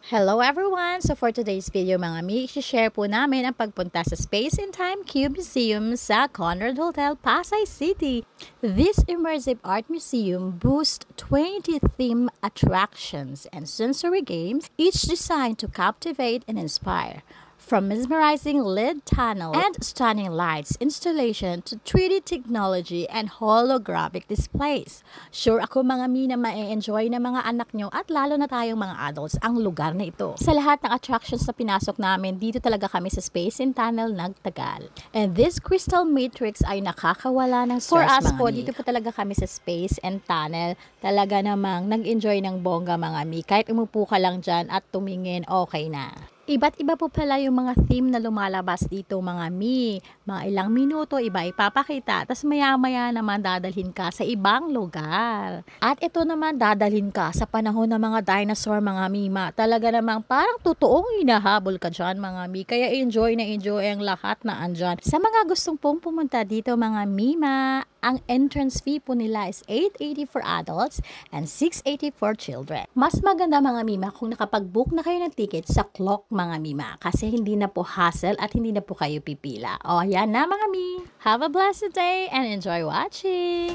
Hello everyone! So for today's video mga mi, i-share po namin ang pagpunta sa Space and Time Cube Museum sa Conrad Hotel, Pasay City. This immersive art museum boasts 20 theme attractions and sensory games, each designed to captivate and inspire. From mesmerizing LED tunnel and stunning lights installation to 3D technology and holographic displays. Sure ako mga mi na ma-enjoy ng mga anak nyo at lalo na tayong mga adults ang lugar na ito. Sa lahat ng attractions na pinasok namin, dito talaga kami sa Space and Tunnel nagtagal. And this crystal matrix ay nakakawala ng stress. For us po, dito po talaga kami sa Space and Tunnel. Talaga namang nag-enjoy ng bongga mga mi. Kahit umupo ka lang dyan at tumingin, okay na. Iba't iba po pala yung mga theme na lumalabas dito mga mi. Mga ilang minuto, iba ipapakita. Tapos maya-maya naman dadalhin ka sa ibang lugar. At ito naman dadalhin ka sa panahon ng mga dinosaur mga mima. Talaga namang parang totoong hinahabol ka dyan mga mi. Kaya enjoy na enjoy ang lahat na andyan. Sa mga gustong pong pumunta dito mga mima, ang entrance fee po nila is $880 for adults and $680 for children. Mas maganda mga mima kung nakapag-book na kayo ng ticket sa clock mga mima kasi hindi na po hassle at hindi na po kayo pipila. O yan na mga mi. Have a blessed day and enjoy watching!